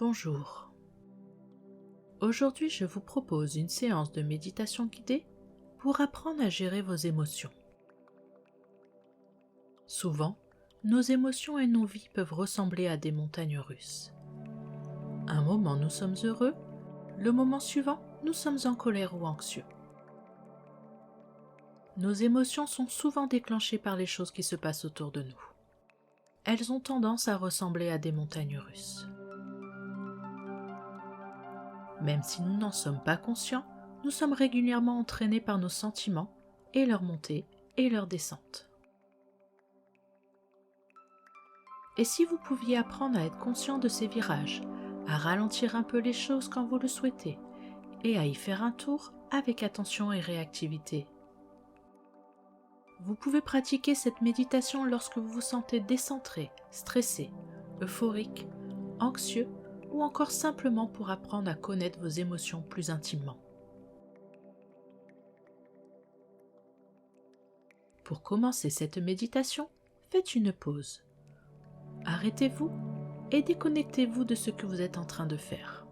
Bonjour. Aujourd'hui, je vous propose une séance de méditation guidée pour apprendre à gérer vos émotions. Souvent, nos émotions et nos vies peuvent ressembler à des montagnes russes. Un moment, nous sommes heureux, le moment suivant, nous sommes en colère ou anxieux. Nos émotions sont souvent déclenchées par les choses qui se passent autour de nous. Elles ont tendance à ressembler à des montagnes russes. Même si nous n'en sommes pas conscients, nous sommes régulièrement entraînés par nos sentiments et leur montée et leur descente. Et si vous pouviez apprendre à être conscient de ces virages, à ralentir un peu les choses quand vous le souhaitez, et à y faire un tour avec attention et réactivité. Vous pouvez pratiquer cette méditation lorsque vous vous sentez décentré, stressé, euphorique, anxieux ou encore simplement pour apprendre à connaître vos émotions plus intimement. Pour commencer cette méditation, faites une pause. Arrêtez-vous et déconnectez-vous de ce que vous êtes en train de faire.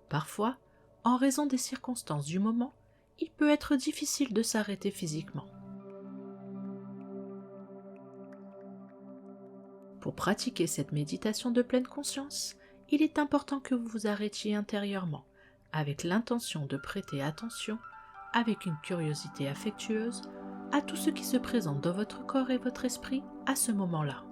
Parfois, en raison des circonstances du moment, il peut être difficile de s'arrêter physiquement. Pour pratiquer cette méditation de pleine conscience, il est important que vous vous arrêtiez intérieurement, avec l'intention de prêter attention, avec une curiosité affectueuse, à tout ce qui se présente dans votre corps et votre esprit à ce moment-là.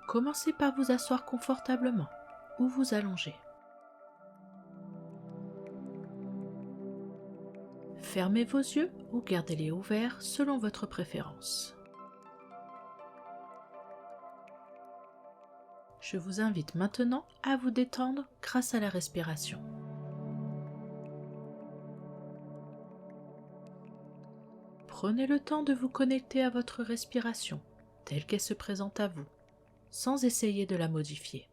Commencez par vous asseoir confortablement ou vous allonger. Fermez vos yeux ou gardez-les ouverts selon votre préférence. Je vous invite maintenant à vous détendre grâce à la respiration. Prenez le temps de vous connecter à votre respiration, telle qu'elle se présente à vous, sans essayer de la modifier.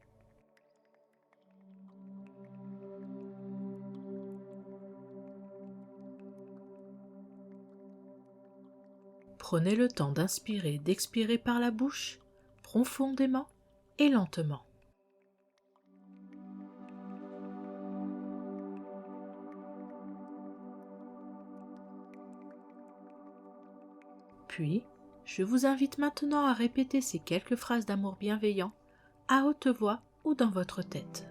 Prenez le temps d'inspirer et d'expirer par la bouche, profondément et lentement. Puis, je vous invite maintenant à répéter ces quelques phrases d'amour bienveillant à haute voix ou dans votre tête.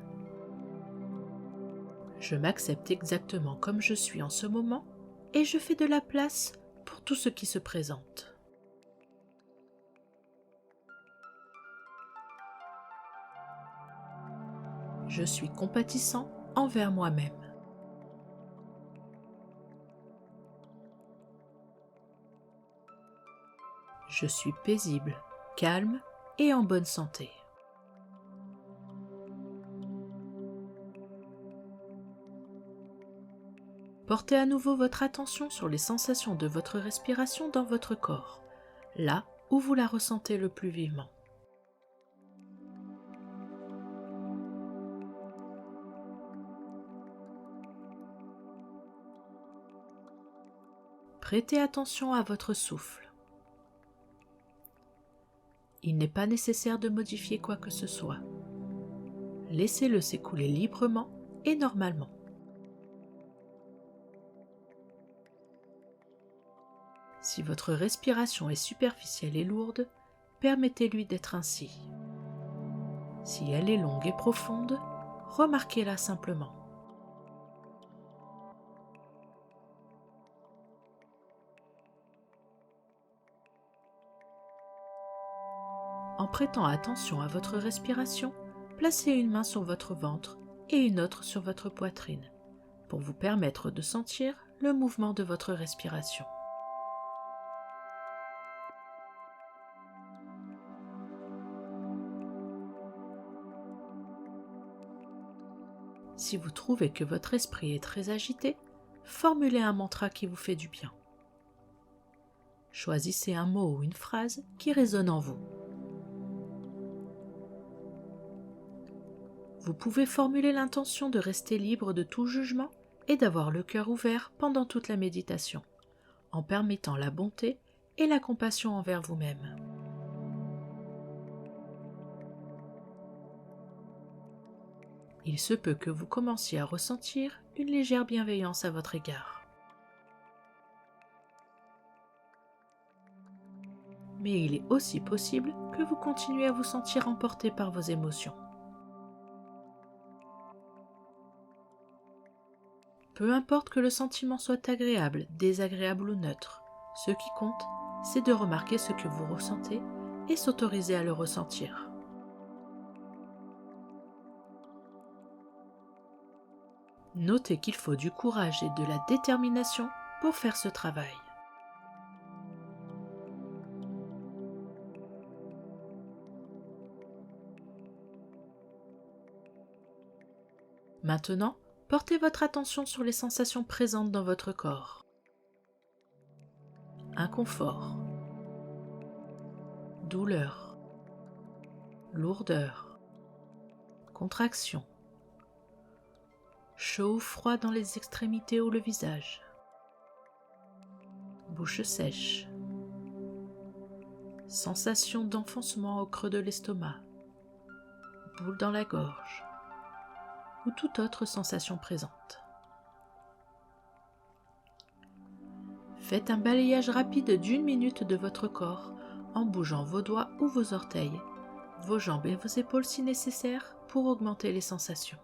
Je m'accepte exactement comme je suis en ce moment et je fais de la place pour tout ce qui se présente. Je suis compatissant envers moi-même. Je suis paisible, calme et en bonne santé. Portez à nouveau votre attention sur les sensations de votre respiration dans votre corps, là où vous la ressentez le plus vivement. Prêtez attention à votre souffle. Il n'est pas nécessaire de modifier quoi que ce soit. Laissez-le s'écouler librement et normalement. Si votre respiration est superficielle et lourde, permettez-lui d'être ainsi. Si elle est longue et profonde, remarquez-la simplement. En prêtant attention à votre respiration, placez une main sur votre ventre et une autre sur votre poitrine, pour vous permettre de sentir le mouvement de votre respiration. Si vous trouvez que votre esprit est très agité, formulez un mantra qui vous fait du bien. Choisissez un mot ou une phrase qui résonne en vous. Vous pouvez formuler l'intention de rester libre de tout jugement et d'avoir le cœur ouvert pendant toute la méditation, en permettant la bonté et la compassion envers vous-même. Il se peut que vous commenciez à ressentir une légère bienveillance à votre égard. Mais il est aussi possible que vous continuez à vous sentir emporté par vos émotions. Peu importe que le sentiment soit agréable, désagréable ou neutre, ce qui compte, c'est de remarquer ce que vous ressentez et s'autoriser à le ressentir. Notez qu'il faut du courage et de la détermination pour faire ce travail. Maintenant, portez votre attention sur les sensations présentes dans votre corps. Inconfort, douleur, lourdeur, contraction, chaud ou froid dans les extrémités ou le visage, bouche sèche, sensation d'enfoncement au creux de l'estomac, boule dans la gorge, ou toute autre sensation présente. Faites un balayage rapide d'1 minute de votre corps en bougeant vos doigts ou vos orteils, vos jambes et vos épaules si nécessaire pour augmenter les sensations.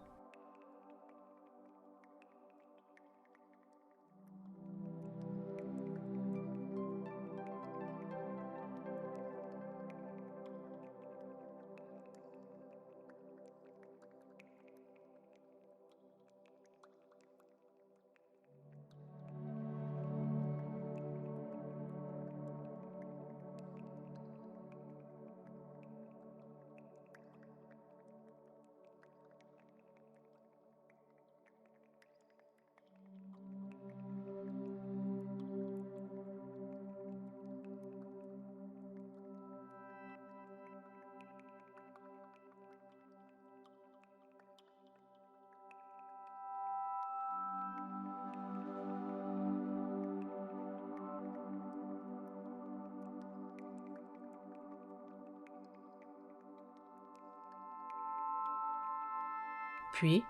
Puis,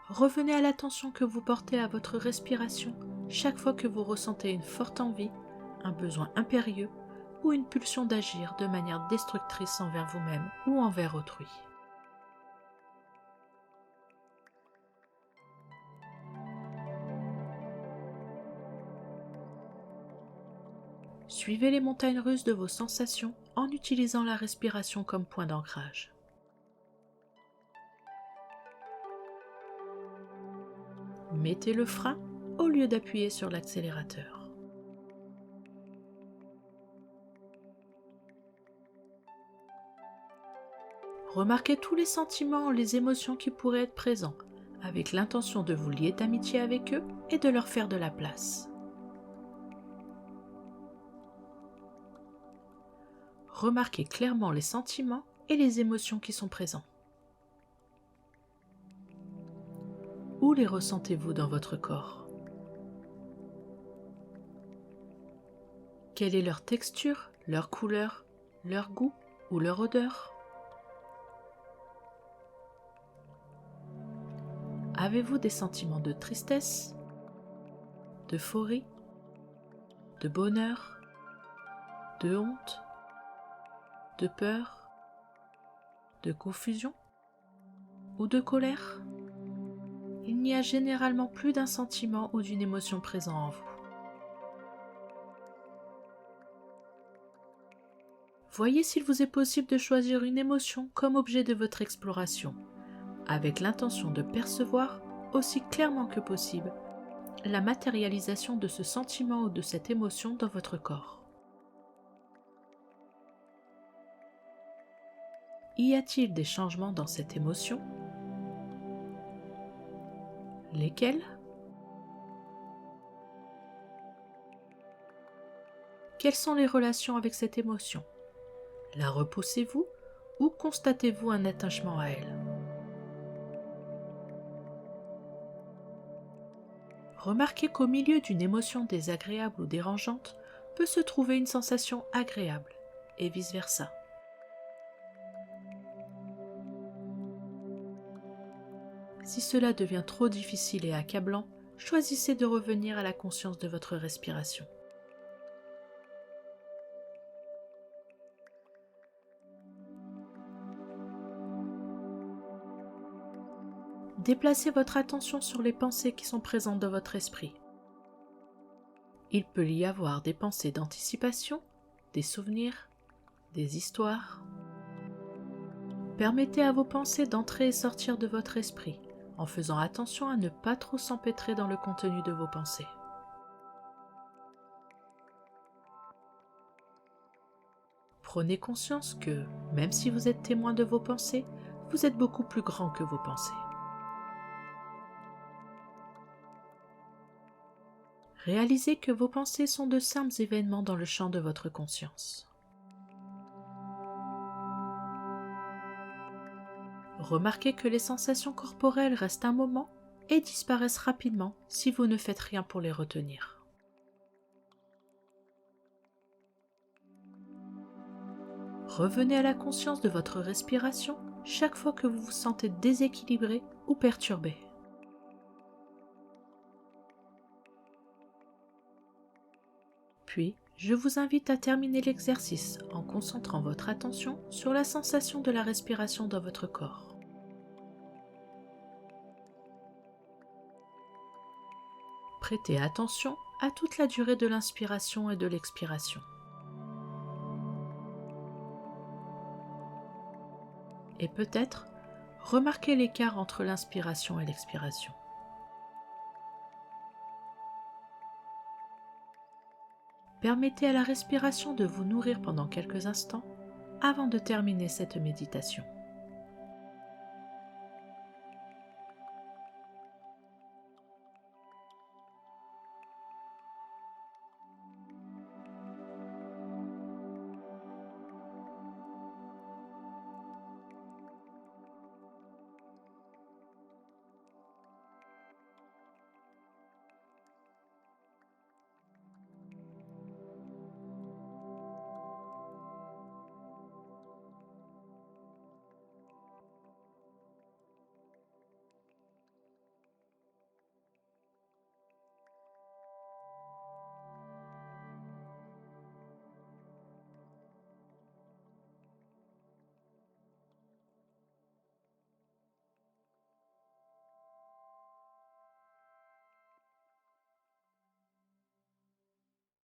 revenez à l'attention que vous portez à votre respiration chaque fois que vous ressentez une forte envie, un besoin impérieux ou une pulsion d'agir de manière destructrice envers vous-même ou envers autrui. Suivez les montagnes russes de vos sensations en utilisant la respiration comme point d'ancrage. Mettez le frein au lieu d'appuyer sur l'accélérateur. Remarquez tous les sentiments, les émotions qui pourraient être présents, avec l'intention de vous lier d'amitié avec eux et de leur faire de la place. Remarquez clairement les sentiments et les émotions qui sont présents. Où les ressentez-vous dans votre corps? Quelle est leur texture, leur couleur, leur goût ou leur odeur? Avez-vous des sentiments de tristesse, d'euphorie, de bonheur, de honte, de peur, de confusion ou de colère? Il n'y a généralement plus d'un sentiment ou d'une émotion présent en vous. Voyez s'il vous est possible de choisir une émotion comme objet de votre exploration, avec l'intention de percevoir aussi clairement que possible la matérialisation de ce sentiment ou de cette émotion dans votre corps. Y a-t-il des changements dans cette émotion? Lesquels? Quelles sont les relations avec cette émotion? La repoussez-vous ou constatez-vous un attachement à elle? Remarquez qu'au milieu d'une émotion désagréable ou dérangeante peut se trouver une sensation agréable, et vice-versa. Si cela devient trop difficile et accablant, choisissez de revenir à la conscience de votre respiration. Déplacez votre attention sur les pensées qui sont présentes dans votre esprit. Il peut y avoir des pensées d'anticipation, des souvenirs, des histoires. Permettez à vos pensées d'entrer et sortir de votre esprit, en faisant attention à ne pas trop s'empêtrer dans le contenu de vos pensées. Prenez conscience que, même si vous êtes témoin de vos pensées, vous êtes beaucoup plus grand que vos pensées. Réalisez que vos pensées sont de simples événements dans le champ de votre conscience. Remarquez que les sensations corporelles restent un moment et disparaissent rapidement si vous ne faites rien pour les retenir. Revenez à la conscience de votre respiration chaque fois que vous vous sentez déséquilibré ou perturbé. Puis, je vous invite à terminer l'exercice en concentrant votre attention sur la sensation de la respiration dans votre corps. Prêtez attention à toute la durée de l'inspiration et de l'expiration. Et peut-être, remarquez l'écart entre l'inspiration et l'expiration. Permettez à la respiration de vous nourrir pendant quelques instants avant de terminer cette méditation.